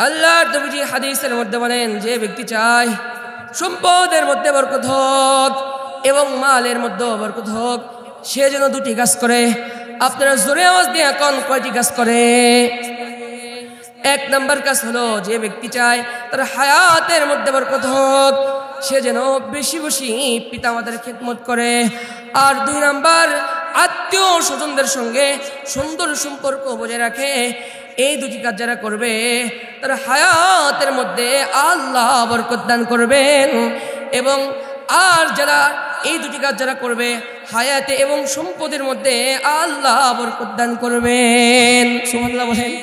আল্লাহর নবীজি হাদিসের মধ্যে বলেন, যে ব্যক্তি চায় সম্পদের মধ্যে বরকত হোক এবং মালের মধ্যে বরকত হোক, সে যেন দুটি কাজ করে। আপনারা জোরে আওয়াজ দিয়ে এখন কয়টি কাজ করে? এক নম্বর কাজ হলো, যে ব্যক্তি চায় তার হায়াতের মধ্যে বরকত হোক, সে যেন বেশি বেশি পিতামাতার খেদমত করে। আর দুই নাম্বার, আত্মীয় স্বজনদের সঙ্গে সুন্দর সম্পর্ক বজায় রাখে। এই দুটি কাজ যারা করবে তার হায়াতের মধ্যে আল্লাহ বরকত দান করবেন। এবং আর যারা এই দুটি কাজ যারা করবে, হায়াতে এবং সম্পদের মধ্যে আল্লাহ বরকত দান করবেন। সুবহানাল্লাহ বলেন।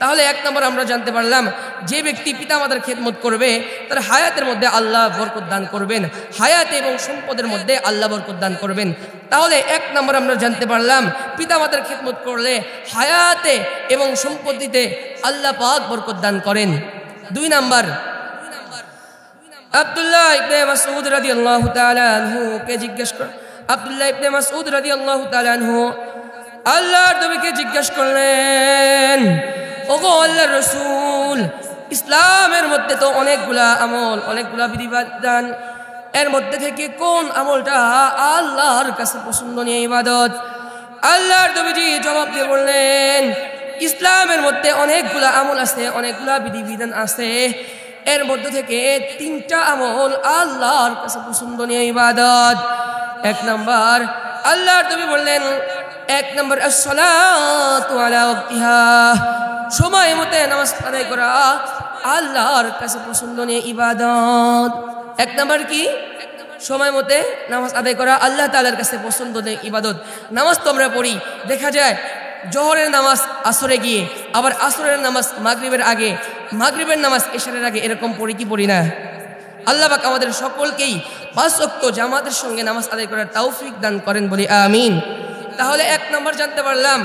তাহলে এক নম্বর আমরা জানতে পারলাম, যে ব্যক্তি পিতামাতার খেদমত করবে তার হায়াতের মধ্যে আল্লাহ বরকত দান করবেন, হায়াতে এবং সম্পদের মধ্যে আল্লাহ বরকত দান করবেন। তাহলে এক নম্বর আমরা জানতে পারলাম, পিতামাতার খেদমত করলে হায়াতে এবং সম্পত্তিতে আল্লাহ পাক বরকত দান করেন। দুই নাম্বার, আব্দুল্লাহ ইবনে মাসউদ রাদিয়াল্লাহু তাআলা আনহু কে জিজ্ঞেস করেন, আব্দুল্লাহ ইবনে মাসউদ রাদিয়াল্লাহু তাআলা আনহু আল্লাহর নবীকে জিজ্ঞেস করলেন, ওগো আল্লাহর রাসূল, ইসলামের মধ্যে তো অনেকগুলা আমল, অনেকগুলা বিধিবিধান, এর মধ্যে থেকে কোন আমলটা আল্লাহর কাছে পছন্দনীয় ইবাদত? আল্লাহর নবীজি জবাব দিয়ে বললেন, ইসলামের মধ্যে অনেকগুলা আমল আছে, অনেকগুলা বিধিবিধান আছে, এর মধ্যে থেকে তিনটা আমল আল্লাহর কাছে পছন্দনীয় ইবাদত। এক নাম্বার, আল্লাহর নবী বললেন, এক নম্বর আসসালাতু আলা ওয়াক্তিহা, সময় মতে নামাজ আদায় করা আল্লাহর কাছে পছন্দনীয় ইবাদত। এক নম্বর কি? সময় মতে নামাজ আদায় করা আল্লাহ তাআলার কাছে পছন্দনীয় ইবাদত। নামাজ তো আমরা পড়ি, দেখা যায় জোহরের নামাজ আসরে গিয়ে, আবার আসরের নামাজ মাগরিবের আগে, মাগরিবের নামাজ এশারের আগে, এরকম পড়ি কি পড়ি না? আল্লাহ পাক আমাদের সকলকেই 5 ওয়াক্ত জামাতের সঙ্গে নামাজ আদায় করার তৌফিক দান করেন, বলি আমিন। তাহলে এক নম্বর জানতে পারলাম,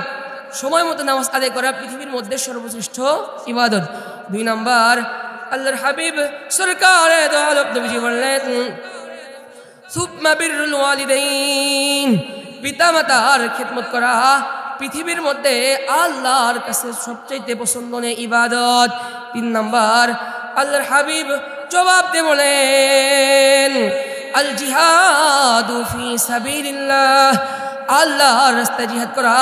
সময় মতো নামাজ আদায় করা পৃথিবীর মধ্যে সর্বশ্রেষ্ঠ ইবাদত। দুই নম্বর, আল্লাহর হাবিব সরকারে দো আলম নবীজি বললেন, সুম্মা বিররুল ওয়ালিদাইন, পিতামাতার খেদমত করা পৃথিবীর মধ্যে আল্লাহর কাছে সবচেয়ে পছন্দনীয় ইবাদত। তিন নম্বর, আল্লাহর হাবিব জবাব দিয়ে বলেন, আল জিহাদু ফি সাবিলিল্লাহ, আল্লাহর রাস্তায় জিহাদ করা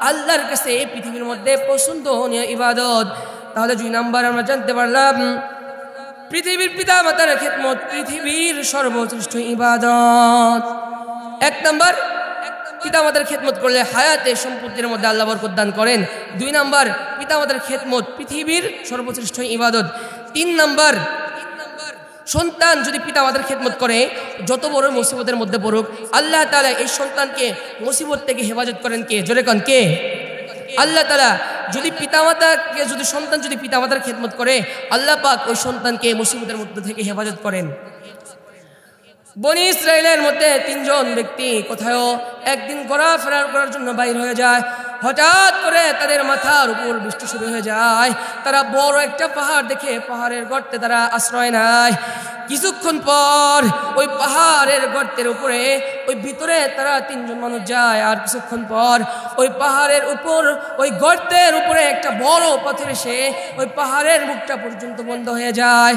আল্লাহর কাছে পৃথিবীর মধ্যে পছন্দনীয় ইবাদত। তাহলে 2 নাম্বার আমরা জানতে পারলাম, পৃথিবীর পিতামাতার খেদমত পৃথিবীর সর্বশ্রেষ্ঠ ইবাদত। 1 নাম্বার, পিতামাতার খেদমত করলে হায়াতে সম্পত্তির মধ্যে আল্লাহ বরকত দান করেন। 2 নাম্বার, পিতামাতার খেদমত পৃথিবীর সর্বশ্রেষ্ঠ ইবাদত। 3 নাম্বার, সন্তান যদি পিতামাতার খেদমত করে, যত বড় মুসিবতের মধ্যে পড়ুক, আল্লাহ তাআলা এই সন্তানকে মুসিবত থেকে হেফাজত করেন কে? জোরে কোন কে? আল্লাহ তাআলা। যদি পিতামাতাকে, যদি সন্তান যদি পিতামাতার খেদমত করে, আল্লাহ পাক ওই সন্তানকে মুসিবতের মধ্যে থেকে হেফাজত করেন। বনি ইসরাইলের মধ্যে 3 জন ব্যক্তি কোথাও একদিন ঘোরাফেরা করার জন্য বাইর হয়ে যায়। হঠাৎ করে তাদের মাথার উপর বৃষ্টি শুরু হয়ে যায়। তারা বড় একটা পাহাড় দেখে পাহাড়ের গর্তে তারা আশ্রয় নেয়। কিছুক্ষণ পর ওই পাহাড়ের গর্তের উপরে, ওই ভিতরে তারা 3 জন মানুষ যায়। আর কিছুক্ষণ পর ওই পাহাড়ের উপর, ওই গর্তের উপরে একটা বড় পাথর এসে ওই পাহাড়ের মুখটা পর্যন্ত বন্ধ হয়ে যায়।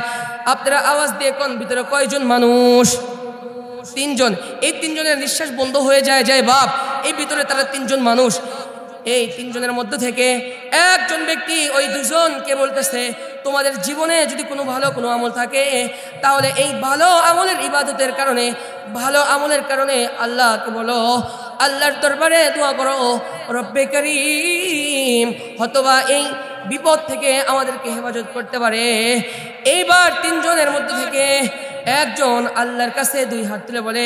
আপনারা আওয়াজ দিয়ে কোন ভিতরে কয়জন মানুষ? 3 জন। এই 3 জনের নিঃশ্বাস বন্ধ হয়ে যায় বাপ, এই ভিতরে তারা 3 জন মানুষ। এই 3 জনের মধ্যে থেকে একজন ব্যক্তি ওই 2 জনকে বলতেছে, তোমাদের জীবনে যদি কোনো ভালো কোনো আমল থাকে, তাহলে এই ভালো আমলের ইবাদতের কারণে, ভালো আমলের কারণে আল্লাহকে বলো, আল্লাহর দরবারে দোয়া করো, রব্বে করিম হয়তোবা এই বিপদ থেকে আমাদেরকে হেফাজত করতে পারে। এইবার 3 জনের মধ্যে থেকে একজন আল্লাহর কাছে 2 হাত তুলে বলে,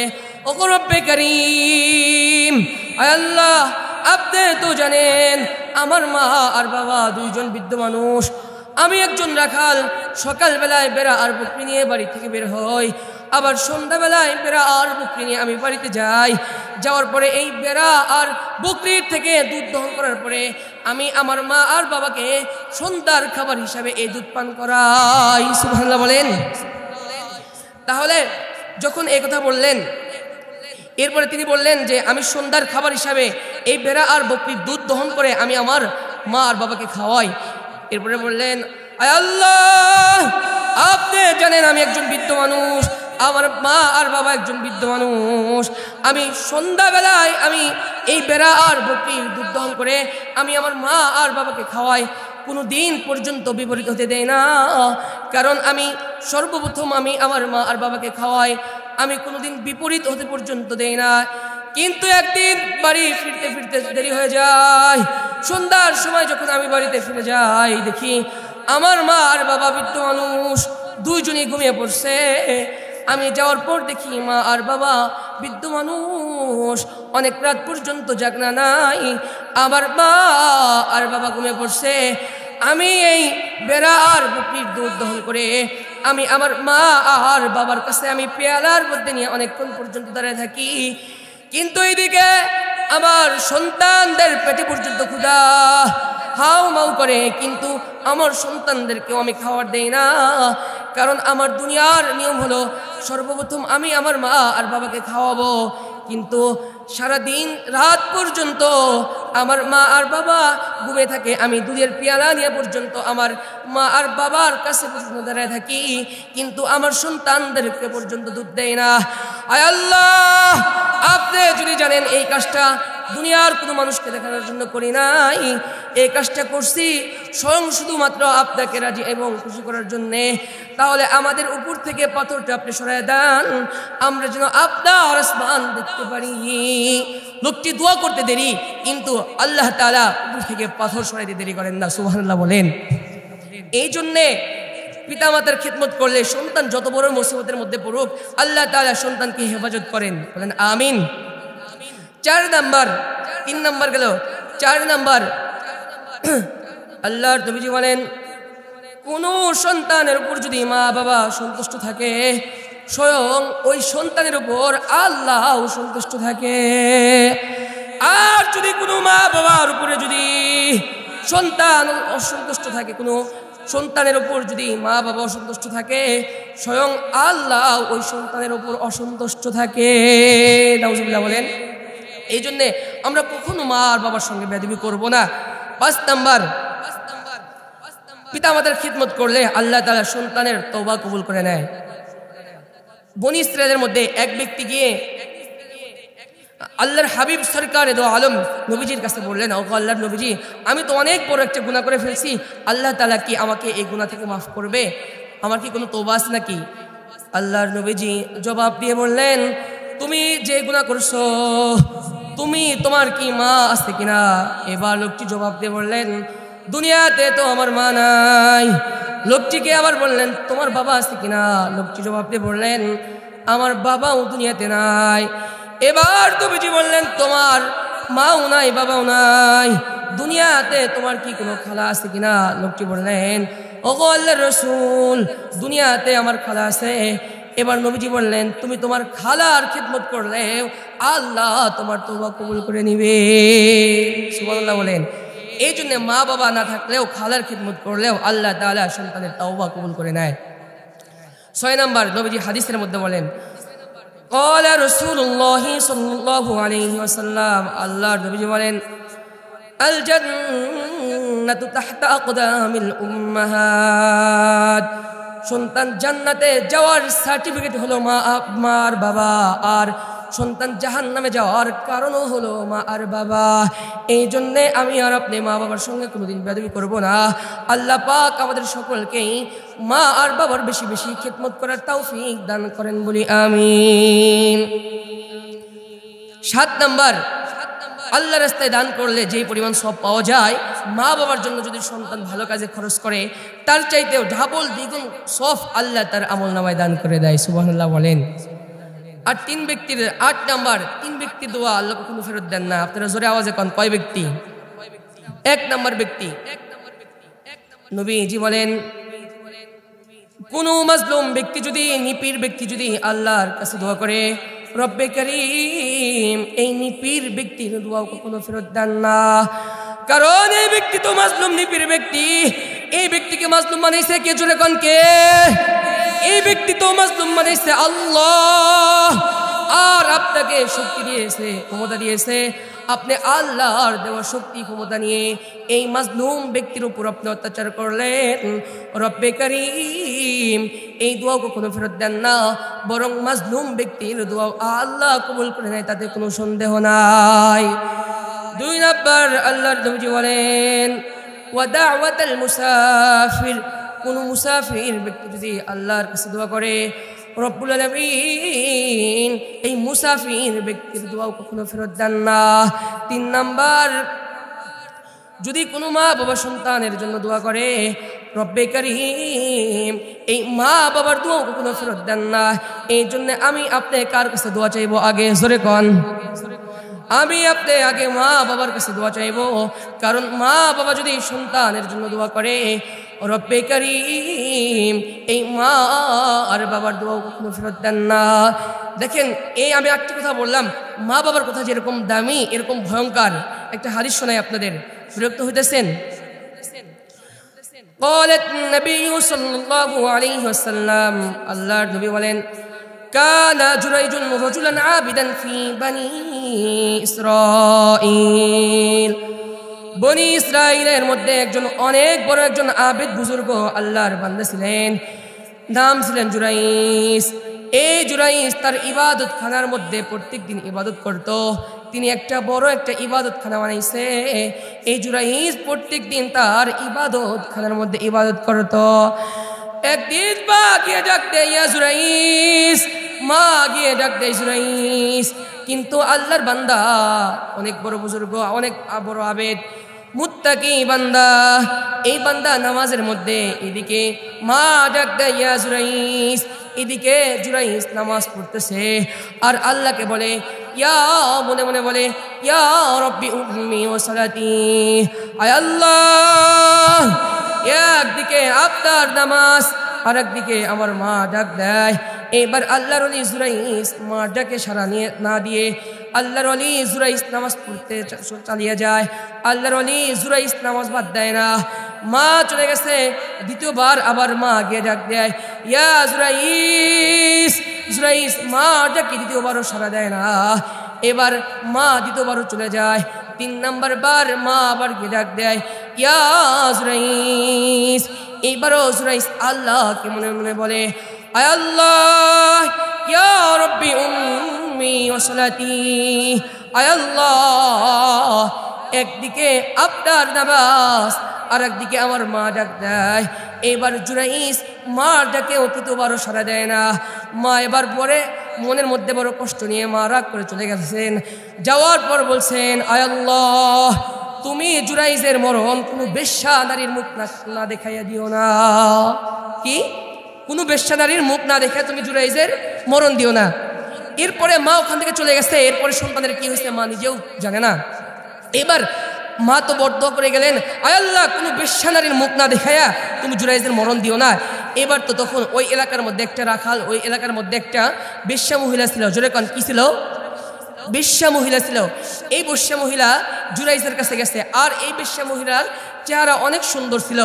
ওগো রব্বে করিম, আয় আল্লাহ, আপনি তো জানেন আমার মা আর বাবা 2 জন বৃদ্ধ মানুষ। আমি একজন রাখাল, সকালবেলায় বেড়া আর বকরি নিয়ে বাড়ি থেকে বের হই, আবার সন্ধ্যাবেলায় বেড়া আর বকরি নিয়ে আমি বাড়িতে যাই। যাওয়ার পরে এই বেড়া আর বকরির থেকে দুধ দহন করার পরে আমি আমার মা আর বাবাকে সন্ধ্যার খাবার হিসাবে এই দুধ পান করাই। সুবহানাল্লাহ বলেন। তাহলে যখন এই কথা বললেন, এরপরে তিনি বললেন যে আমি সন্ধ্যার খাবার হিসাবে এই বেড়া আর বকরির দুধ দহন করে আমি আমার মা আর বাবাকে খাওয়াই। এরপরে বললেন, আয় আল্লাহ, আপনি জানেন আমি একজন বৃদ্ধ মানুষ, আমার মা আর বাবা একজন বৃদ্ধ মানুষ। আমি সন্ধ্যাবেলায় আমি এই বেড়া আর বকরির দুধ দহন করে আমি আমার মা আর বাবাকে খাওয়াই, কোনো দিন পর্যন্ত বিপরীত হতে দেয় না। কারণ আমি সর্বপ্রথম আমি আমার মা আর বাবাকে খাওয়াই, আমি কোনোদিন বিপরীত হতে পর্যন্ত দেই না। কিন্তু একদিন বাড়ি ফিরতে ফিরতে দেরি হয়ে যায়। সন্ধ্যার সময় যখন আমি বাড়িতে ফিরে যাই, দেখি আমার মা আর বাবা বৃদ্ধ মানুষ দুইজনই ঘুমিয়ে পড়ছে। আমি যাওয়ার পর দেখি মা আর বাবা বৃদ্ধ মানুষ অনেক রাত পর্যন্ত জাগনা নাই, আমার মা আর বাবা ঘুমিয়ে পড়ছে। আমি এই বেড়া আর বকরির দুধ দহন করে আমি আমার মা আর বাবার কাছে আমি পেয়ালার মধ্যে নিয়ে অনেকক্ষণ পর্যন্ত দাঁড়িয়ে থাকি। কিন্তু এইদিকে আমার সন্তানদের পেটে পর্যন্ত ক্ষুধা হাউ মাউ করে, কিন্তু আমার সন্তানদেরকেও আমি খাবার দেই না। কারণ আমার দুনিয়ার নিয়ম হলো সর্বপ্রথম আমি আমার মা আর বাবাকে খাওয়াবো, কিন্তু সারাদিন রাত পর্যন্ত আমার মা আর বাবা ঘুমিয়ে থাকে। আমি দুধের পেয়ালা নিয়ে পর্যন্ত আমার মা আর বাবার কাছে পর্যন্ত দাঁড়ায় থাকি, কিন্তু আমার সন্তানদেরকে পর্যন্ত দুধ দেয় না। আয় আল্লাহ, আপনি যদি জানেন এই কাজটা দুনিয়ার কোনো মানুষকে দেখানোর জন্য করি নাই, এই কাজটা করছি স্বয়ং শুধুমাত্র আপনাকে রাজি এবং খুশি করার জন্যে, তাহলে আমাদের উপর থেকে পাথরটা আপনি সরায় দেন, আমরা যেন আপনার আসমান দেখতে পারি। লোকটি দোয়া করতে দেরি, কিন্তু আল্লাহ তাআলা উপর থেকে পাথর সরাইতে দেরি করেন না। সুবহানাল্লাহ বলেন। এই জন্যে পিতামাতার খিদমত করলে সন্তান যত বড় মুসিবতের মধ্যে পড়ুক, আল্লাহ তাআলা সন্তানকে হেফাজত করেন। বলেন আমিন। 4 নাম্বার, 3 নাম্বার গেল, 4 নাম্বার, আল্লাহর নবীজি বলেন, কোন সন্তানের উপর যদি মা বাবা সন্তুষ্ট থাকে, স্বয়ং ওই সন্তানের উপর আল্লাহ সন্তুষ্ট থাকে। আর যদি কোনো মা বাবার উপরে যদি সন্তান অসন্তুষ্ট থাকে, কোনো সন্তানের উপর যদি মা বাবা অসন্তুষ্ট থাকে, স্বয়ং আল্লাহ ওই সন্তানের উপর অসন্তুষ্ট থাকে। নাউজুবিল্লাহ বলেন। এই জন্যে আমরা কখনো মা আর বাবার সঙ্গে বেয়াদবি করব না। 5 নাম্বার, পিতা আমাদের খিদমত করলে আল্লাহ তাআলা সন্তানের তওবা কবুল করে নেয়। বনি ইসরাইলের মধ্যে এক ব্যক্তি গিয়ে আল্লাহর হাবিব সরকার দো আলম নবীজির কাছে বললেন, ও আল্লাহর নবীজি, আমি তো অনেক বড় একটা গুনাহ করে ফেলছি, আল্লাহ তাআলা কি আমাকে এই গুনাহ থেকে মাফ করবে? আমার কি কোনো তওবা আছে নাকি? আল্লাহর নবীজি জবাব দিয়ে বললেন, তুমি যে গুনাহ করছো, তোমার কি মা আছে কিনা? এবার লোকটি জবাব দিয়ে বললেন, দুনিয়াতে তো আমার মা নাই। লোকটিকে আবার বললেন, তোমার বাবা আছে কিনা? লোকটি জবাব দিয়ে বললেন, আমার বাবাও দুনিয়াতে নাই। এবার নবীজি বললেন, তোমার মাও নাই বাবাও নাই, দুনিয়াতে তোমার কি কোনো খালা আছে কিনা? লোকটি বললেন, ওগো আল্লাহর রাসূল, দুনিয়াতে আমার খালা আছে। এবার নবীজি বললেন, তুমি তোমার খালার খিদমত করলে আল্লাহ তোমার তওবা কবুল করে নিবে। সুবহানাল্লাহ বলেন। এই জন্য মা বাবা না থাকলেও খালার খিদমত করলেও আল্লাহ তাআলা সন্তানের তওবা কবুল করে নেয়। 6 নাম্বার, নবীজি হাদিসের মধ্যে বলেন, ক্বালা রাসূলুল্লাহ সাল্লাল্লাহু আলাইহি ওয়াসাল্লাম, আল্লাহর নবীজি বলেন, আল জান্নাতু তাহতা আকদামিল উম্মাহাত, সন্তান জান্নাতে যাওয়ার সার্টিফিকেট হলো মা আর বাবা, আর সন্তান জাহান্নামে যাওয়ার কারণও হলো মা আর বাবা। এই জন্যে আমি আর আপনি মা বাবার সঙ্গে কোনোদিন বেয়াদবি করব না। আল্লাহ পাক আমাদের সকলকেই মা আর বাবার বেশি বেশি খিদমত করার তৌফিক দান করেন বলি আমিন। 7 নাম্বার, আল্লাহর রাস্তায় দান করলে যেই পরিমাণ সওয়াব পাওয়া যায়, মা বাবার জন্য যদি সন্তান ভালো কাজে খরচ করে তার চাইতেও ডাবল দ্বিগুণ সওয়াব আল্লাহ তার আমলনামায় দান করে দেয়। সুবহানাল্লাহ বলেন। আর 3 ব্যক্তির 8 নাম্বার, 3 ব্যক্তির দোয়া আল্লাহ কখনো ফেরত দেন না। আপনারা জোরে আওয়াজে কোন কয় ব্যক্তি? 1 নাম্বার ব্যক্তি, নবীজি বলেন, কোন মাজলুম ব্যক্তি যদি, নিপীর ব্যক্তি যদি আল্লাহর কাছে দোয়া করে, রব্বে করিম এই নিপীর ব্যক্তির দোয়া কখনো ফেরত দেন না। কারণ এই ব্যক্তি তো মাজলুম, নিপীর ব্যক্তি। এই ব্যক্তিকে মাজলুম বানাইছে কে? জোরে কোন কে? এই ব্যক্তি তো মাজলুম বানাইছে আল্লাহ। আর আপনাকে শক্তি দিয়েছে, ক্ষমতা দিয়েছে, আপনি আল্লাহর দেওয়া শক্তি ক্ষমতা নিয়ে এই মাজলুম ব্যক্তির উপর আপনি অত্যাচার করলেন। রব্বে কারীম এই দোয়া কখনো ফেরত দেন না, বরং মাজলুম ব্যক্তির দোয়া আল্লাহ কবুল করে নেয়, তাতে কোনো সন্দেহ নাই। 2 নম্বর আল্লাহর নবী বলেন ওয়া দাওয়াতাল মুসাফির, কোন মুসাফির ব্যক্তি যদি আল্লাহর কাছে দোয়া করে রব্বুল আলামিন এই মুসাফির ব্যক্তির দোয়া কখনো ফেরত দেন না। 3 নম্বর যদি কোনো মা বাবা সন্তানের জন্য দোয়া করে রব্বে কারীম এই মা বাবার দোয়া কখনো ফেরত দেন না। এই জন্য আমি আপনি কার কাছে দোয়া চাইবো? আগে জোরে কোন। আমি আপনি আগে মা বাবার কাছে দোয়া চাইবো, কারণ মা বাবা যদি সন্তানের জন্য দোয়া করে রব্বে কারীম এই মা আর বাবার দোয়া কখনো ফেরত দেন না। দেখেন, এই আমি একটা কথা বললাম, মা বাবার কথা যেরকম দামি এরকম ভয়ঙ্কর একটা হাদিস শোনাই আপনাদের, বিরক্ত হইতেছেন? قالت النبي صلى الله عليه وسلم আল্লাহর নবী বলেন كان جريج رجلا عابدا في بني إسرائيل, বনি ইসরাইলের মধ্যে একজন অনেক বড় একজন আবেদ বুজুর্গ আল্লাহর বান্দা ছিলেন, নাম ছিলেন জুরাইস। এই জুরাইস তার ইবাদত খানার মধ্যে প্রত্যেক দিন ইবাদত করত। তিনি একটা বড় একটা ইবাদত খানা বানাইছে। এই জুরাইস প্রত্যেক দিন তার ইবাদত খানার মধ্যে ইবাদত করত। একদিন মা গিয়ে ডাক দেয় ইয়া জুরাইস, মা গিয়ে ডাক দেয় জুরাইস, কিন্তু আল্লাহর বান্দা অনেক বড় বুজুর্গ, অনেক বড় আবেদ মুত্তাকি বান্দা, এই বান্দা নামাজের মধ্যে, এদিকে মা ডাক দেয় ইয়া জুরাইস, এদিকে জুরাইস নামাজ পড়তেছে আর আল্লাহকে বলে ইয়া মনে মনে বলে ইয়া রব্বি উম্মি ওয়া সালাতি, আয় আল্লাহ, একদিকে আপনার নামাজ আর একদিকে আমার মা ডাক দেয়। এবার আল্লাহর ওলি জুরাইস মা ডাকে সাড়া না দিয়ে আল্লাহর ওলি জুরাইস নামাজ পড়তে চালিয়ে যায়। আল্লাহর ওলি জুরাইস নামাজ বাদ দেয় না। মা চলে গেছে, দ্বিতীয়বার আবার মা গিয়ে ডাক দেয় ইয়া জুরাইস, জুরাইস মা ডাকে দ্বিতীয়বারও সাড়া দেয় না। এবার মা দ্বিতীয়বারও চলে যায়। 3 নম্বর বার মা আবার গিয়ে ডাক দেয় ইয়া জুরাইস। এইবারও জুরাইস আল্লাহকে মনে মনে বলে আয় আল্লাহ, ইয়া রব্বি উম্মি ওয়া সালাতি, আয় আল্লাহ, একদিকে আপনার নামাজ আর একদিকে আমার মা ডাক দেয়। এবার জুরাইস মার ডাকে তৃতীয়বারও সাড়া দেয় না। মা এবার পরে মনের মধ্যে বড় কষ্ট নিয়ে মা রাগ করে চলে গেছেন। যাওয়ার পর বলছেন আয় আল্লাহ, তুমি জুরাইসের মরণ কোনো বেশ্যা নারীর মুখ না দেখাইয়া দিও না। কি? কোনো বেশ্যা নারীর মুখ না দেখে তুমি জুরাইসের মরণ দিও না। এরপরে মা ওখান থেকে চলে গেছে। এরপরে সন্তানের কি হয়েছে মা নিজেও জানে না। এবার মা তো বরদোয়া করে গেলেন আয় আল্লাহ, কোনো বেশ্যা নারীর মুখ না দেখাইয়া তুমি জুরাইসের মরণ দিও না। এবার তো তখন ওই এলাকার মধ্যে একটা রাখাল, ওই এলাকার মধ্যে একটা বেশ্যা মহিলা ছিল। জোরে কান, কি ছিল? বেশ্যা মহিলা ছিল। এই বেশ্যা মহিলা জুরাইসের কাছে গেছে আর এই বেশ্যা মহিলার চেহারা অনেক সুন্দর ছিল।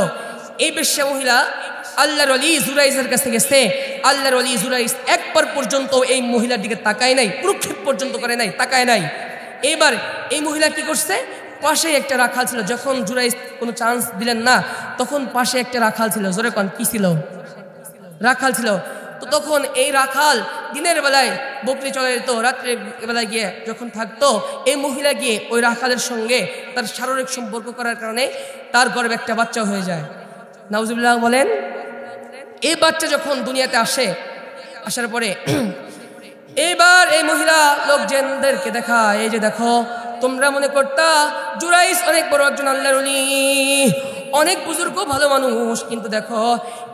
এই বেশ্যা মহিলা আল্লাহর ওলি জুরাইসের কাছে গেছে। আল্লাহর ওলি জুরাইস একবার পর্যন্ত এই মহিলার দিকে তাকায় নাই, প্রক্ষেপ পর্যন্ত করে নাই, তাকায় নাই। এবার এই মহিলা কি করছে, পাশে একটা রাখাল ছিল। যখন জুরাইস কোনো চান্স দিলেন না, তখন পাশে একটা রাখাল ছিল। জোরে কান, কি ছিল? রাখাল ছিল। তো তখন এই রাখাল দিনের বেলায় বকরি চলে যেত, রাত্রের বেলায় গিয়ে যখন থাকতো, এই মহিলা গিয়ে ওই রাখালের সঙ্গে তার শারীরিক সম্পর্ক করার কারণে তার গর্ভে একটা বাচ্চা হয়ে যায়। নাউজুবিল্লাহ বলেন। এই বাচ্চা যখন দুনিয়াতে আসে, আসার পরে এবার এই মহিলা লোকজনদেরকে দেখায়, এই যে দেখো, তোমরা মনে করতা জুরাইস অনেক বড় একজন আল্লাহর ওলি, অনেক বুজুর্গ ভালো মানুষ, কিন্তু দেখো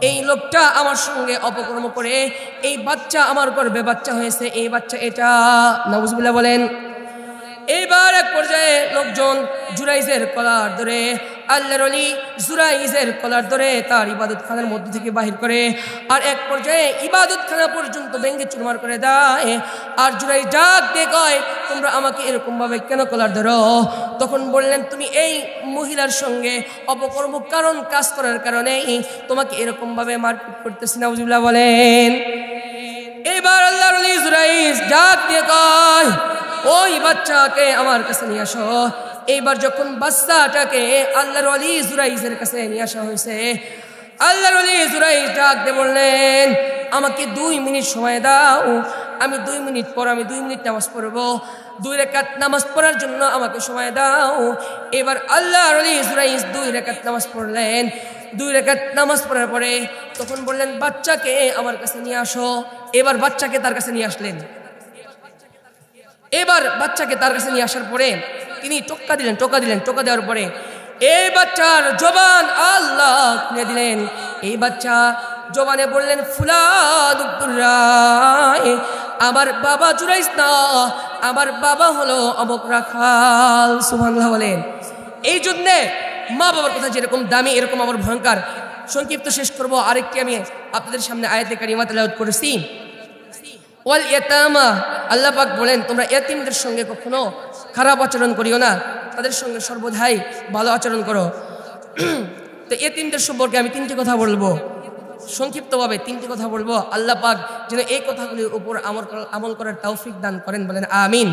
এই লোকটা আমার সঙ্গে অপকর্ম করে এই বাচ্চা আমার গর্ভে বাচ্চা হয়েছে, এই বাচ্চা এটা। নাউজুবিল্লাহ বলেন। এইবার এক পর্যায়ে লোকজন জুরাইসের কলার ধরে, আল্লাহর ওলি জুরাইসের কলার ধরে তার ইবাদত খানার মধ্যে থেকে বাহির করে, আর এক পর্যায়ে ইবাদত খানা পর্যন্ত ভেঙে চুরমার করে দেয়। আর জুরাইস ডাক দিয়ে কয়, তোমরা আমাকে এরকম ভাবে কেন কলার ধরো? তখন বললেন, তুমি এই মহিলার সঙ্গে অপকর্ম কারণ কাজ করার কারণে তোমাকে এরকম ভাবে মারপিট করতেছি। নাউজুবিল্লাহ বলেন। এবার আল্লাহর ওলি জুরাইজ ডাক দিয়ে কয়, ওই বাচ্চাকে আমার কাছে নিয়ে আসো। এইবার যখন বাচ্চাটাকে আল্লাহর ওলি জুরাইজের কাছে নিয়ে আসা হয়েছে, আল্লাহর ওলি জুরাইজ ডাক দিয়ে বললেন, আমাকে 2 মিনিট সময় দাও, আমি 2 মিনিট পর আমি 2 মিনিট নামাজ পড়বো, 2 রাকাত নামাজ পড়ার জন্য আমাকে সময় দাও। এবার আল্লাহর ওলি জুরাইজ 2 রাকাত নামাজ পড়লেন। 2 রাকাত নামাজ পড়ার পরে তখন বললেন, বাচ্চাকে আমার কাছে নিয়ে আসো। এবার বাচ্চাকে তার কাছে নিয়ে আসলেন। এবার বাচ্চাকে তার কাছে নিয়ে আসার পরে তিনি টোকা দিলেন। টোকা দেওয়ার পরে এই বাচ্চার জবান আল্লাহ খুলে দিলেন। এই বাচ্চা জবানে বললেন, ফুলাদ রায়, আমার বাবা জুরাইজ না, আমার বাবা হলো অমুক রাখাল। সুবহানাল্লাহ বলেন। এই জন্যে মা বাবার কথা যেরকম দামি, এরকম আমার ভয়ঙ্কর। সংক্ষিপ্ত শেষ করব। আরেকটি আমি আপনাদের সামনে আয়াতে কারিমা তেলাওয়াত করেছি। ওয়াল ইয়াতামা, আল্লাহ পাক বলেন, তোমরা ইয়াতিমদের সঙ্গে কখনো খারাপ আচরণ করিও না, তাদের সঙ্গে সর্বদাই ভালো আচরণ করো। তো ইয়াতিমদের সম্পর্কে আমি 3টি কথা বলবো, সংক্ষিপ্তভাবে 3টি কথা বলবো। আল্লাহ পাক যেন এই কথাগুলির উপর আমল করার তৌফিক দান করেন, বলেন আমিন।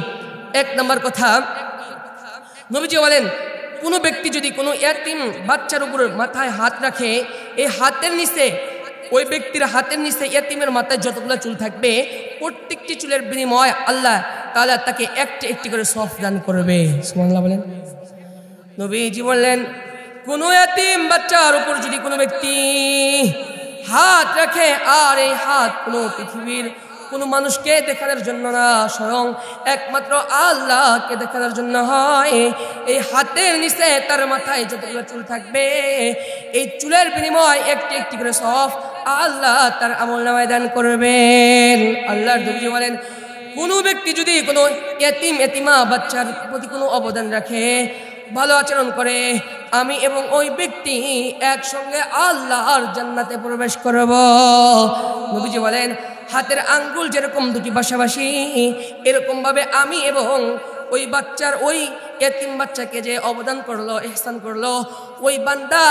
1 নম্বর কথা, নবীজি বলেন, কোনো ব্যক্তি যদি কোনো ইয়াতিম বাচ্চার উপর মাথায় হাত রাখে, এই হাতের নিচে, ওই ব্যক্তির হাতের নিচে ইয়াতিমের মাথায় যতগুলো চুল থাকবে, প্রত্যেকটি চুলের বিনিময় আল্লাহ তাআলা তাকে একটি করে সওয়াব দান করবে। সুবহানাল্লাহ বলেন। নবীজি বললেন, কোনো ইয়াতিম বাচ্চার উপর যদি কোনো ব্যক্তি হাত রাখে, আর এই হাত কোনো পৃথিবীর কোনো মানুষকে দেখানোর জন্য না, স্বয়ং একমাত্র আল্লাহকে দেখানোর জন্য হয়, এই হাতের নিচে তার মাথায় যতগুলো চুল থাকবে, এই চুলের বিনিময় একটি করে সওয়াব আল্লাহ তার আমলনামায় দান করবেন। আল্লাহর নবী বলেন, কোনো ব্যক্তি যদি কোনো এতিমা বাচ্চার প্রতি কোনো অবদান রাখে, ভালো আচরণ করে, আমি এবং ওই ব্যক্তি একসঙ্গে আল্লাহর জান্নাতে প্রবেশ করব। নবীজি বলেন, হাতের আঙ্গুল যেরকম দুটি পাশাপাশি, এরকম ভাবে আমি এবং ওই বাচ্চার, ওই এতিম বাচ্চাকে যে অবদান করলো, ইহসান করলো, ওই বান্দা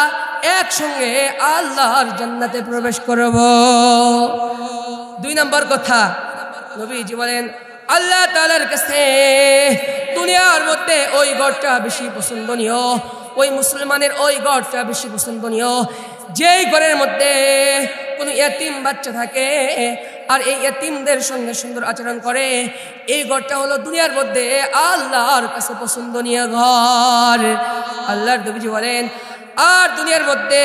একসঙ্গে আল্লাহর জান্নাতে প্রবেশ করব। 2 নম্বর কথা, নবীজি বলেন, আল্লাহ তাআলার কাছে দুনিয়ার মধ্যে ওই ঘরটা বেশি পছন্দনীয়, ওই মুসলমানের ওই ঘরটা বেশি পছন্দনীয়, যেই ঘরের মধ্যে কোনো ইয়াতিম বাচ্চা থাকে আর এই ইয়াতিমদের সঙ্গে সুন্দর আচরণ করে, এই ঘরটা হলো দুনিয়ার মধ্যে আল্লাহর কাছে পছন্দনীয় ঘর। আল্লাহর নবী বলেন, আর দুনিয়ার মধ্যে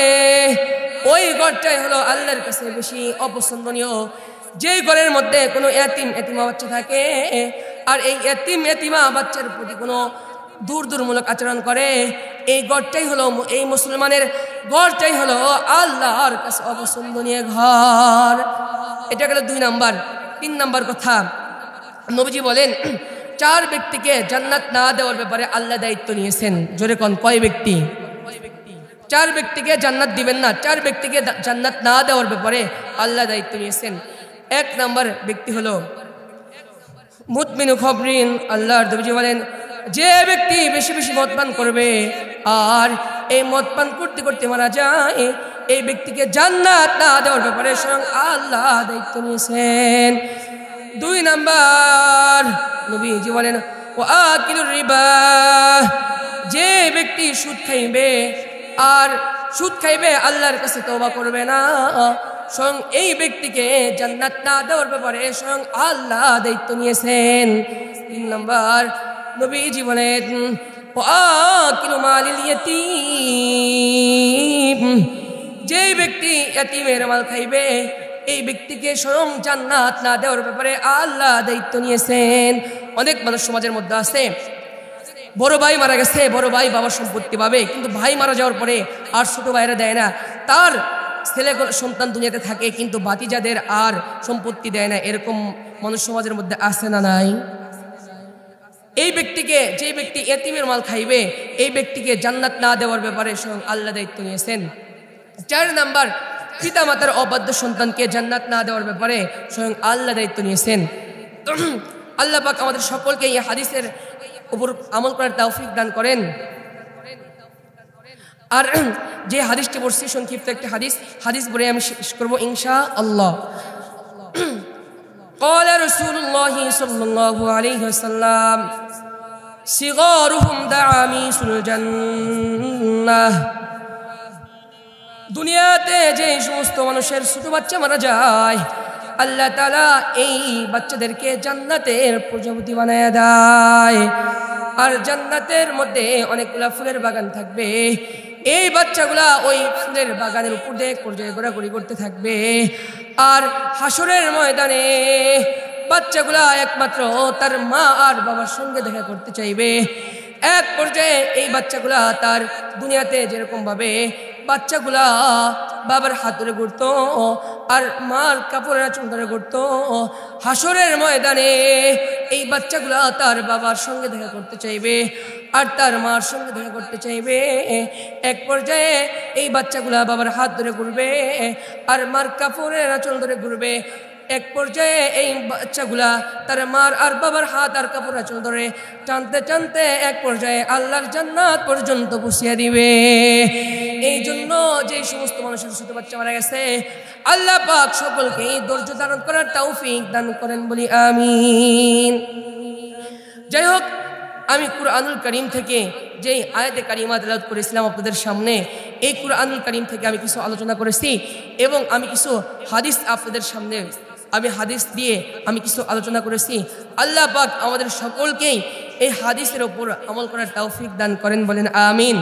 ওই ঘরটাই হলো আল্লাহর কাছে বেশি অপছন্দনীয়, যেই ঘরের মধ্যে কোনো এতিমা বাচ্চা থাকে আর এই এতিমা বাচ্চার প্রতি কোনো দূরমূলক আচরণ করে, এই ঘরটাই হলো, এই মুসলমানের ঘরটাই হলো আল্লাহর কাছে অপছন্দনীয় ঘর। এটা গেল 2 নাম্বার। 3 নাম্বার কথা, নবীজি বলেন, 4 ব্যক্তিকে জান্নাত না দেওয়ার ব্যাপারে আল্লাহ দায়িত্ব নিয়েছেন। জোরে কোন, কয় ব্যক্তি? 4 ব্যক্তিকে জান্নাত দিবেন না, 4 ব্যক্তিকে জান্নাত না দেওয়ার ব্যাপারে আল্লাহ দায়িত্ব নিয়েছেন। 1 নাম্বার ব্যক্তি হলো মুতমিনু খবরিন। আল্লাহর নবী বলেন, যে ব্যক্তি বেশি বেশি মদ পান করবে আর এই মদ পান করতে করতে মারা যায়, এই ব্যক্তিকে জান্নাত না দেওয়ার ব্যাপারে স্বয়ং আল্লাহ দায়িত্ব নিয়েছেন। 2 নাম্বার, নবীজি বলেন, ও আকিলুর রিবা, যে ব্যক্তি সুদ খাইবে আর সুদ খাইবে আল্লাহর কাছে তওবা করবে না, স্বয়ং এই ব্যক্তিকে জান্নাত না দেওয়ার ব্যাপারে স্বয়ং আল্লাহ দায়িত্ব নিয়েছেন। 3 নাম্বার, নবীজি বলেন, ওয়াকিলু মালিল ইয়াতীম, যে ব্যক্তি ইয়াতীমের মাল খাইবে, এই ব্যক্তিকে স্বয়ং জান্নাত না দেওয়ার ব্যাপারে আল্লাহ দায়িত্ব নিয়েছেন। অনেক মানুষ সমাজের মধ্যে আছে, বড় ভাই মারা গেছে, বড় ভাই বাবার সম্পত্তি পাবে, কিন্তু ভাই মারা যাওয়ার পরে আর ছোট ভাইরা দেয় না, তার ছেলে সন্তান দুনিয়াতে থাকে কিন্তু ভাতিজাদের আর সম্পত্তি দেয় না। এরকম মানুষ সমাজের মধ্যে আছে না নাই? এই ব্যক্তিকে, যে ব্যক্তি এতিমের মাল খাইবে, এই ব্যক্তিকে জান্নাত না দেওয়ার ব্যাপারে স্বয়ং আল্লাহ দায়িত্ব নিয়েছেন। 4 নাম্বার, পিতা মাতার অবাধ্য সন্তানকে জান্নাত না দেওয়ার ব্যাপারে স্বয়ং আল্লাহ দায়িত্ব নিয়েছেন। আল্লাহ পাক আমাদের সকলকে এই হাদিসের উপর আমল করার তৌফিক দান করেন। আর যে হাদিসটি পড়ছি সংক্ষিপ্ত একটি হাদিস বলে আমি শেষ করবো ইনশাআল্লাহ। قال رسول الله صلى الله عليه وسلم صغارهم دعاميس الجنة দুনিয়াতে যে সমস্ত মানুষের ছোট বাচ্চা মারা যায় আল্লাহ তাআলা এই বাচ্চাদেরকে জান্নাতের প্রজাপতি বানায় দেয় আর জান্নাতের মধ্যে অনেকগুলা ফুলের বাগান থাকবে এই বাচ্চাগুলা ওই ফুলের বাগানের উপর দিয়ে পর্যায়ে ঘোরাঘুরি করতে থাকবে আর হাসরের ময়দানে বাচ্চাগুলা একমাত্র তার মা আর বাবার সঙ্গে দেখা করতে চাইবে এক পর্যায়ে এই বাচ্চাগুলা তার দুনিয়াতে যেরকম ভাবে বাচ্চাগুলা বাবার হাত ধরে ঘুরতো আর মার কাপড়ের আঁচল ধরে ঘুরতো হাসরের ময়দানে এই বাচ্চাগুলা তার বাবার সঙ্গে দেখা করতে চাইবে আর তার মার সঙ্গে দেখা করতে চাইবে এক পর্যায়ে এই বাচ্চাগুলা বাবার হাত ধরে ঘুরবে আর মার কাপড়ের আঁচল ধরে ঘুরবে এক পর্যায়ে এই বাচ্চাগুলা তার মার আর বাবার হাত আর কাপড় আঁচল ধরে টানতে টানতে এক পর্যায়ে আল্লাহর জান্নাত পর্যন্ত পৌঁছিয়ে দিবে এই জন্য যে সমস্ত মানুষের ছোট বাচ্চা মারা গেছে আল্লাহ পাক সকলকে ধৈর্য ধারণ করার তৌফিক দান করেন বলি আমিন। যাই হোক আমি কুরআনুল কারীম থেকে যেই আয়াতে কারিমা তেলাওয়াত করেছিলাম আপনাদের সামনে এই কুরআনুল কারীম থেকে আমি কিছু আলোচনা করেছি এবং আমি কিছু হাদিস আপনাদের সামনে আমি হাদিস দিয়ে আমি কিছু আলোচনা করেছি আল্লাহ পাক আমাদের সকলকেই এই হাদিসের উপর আমল করার তৌফিক দান করেন বলেন আমিন।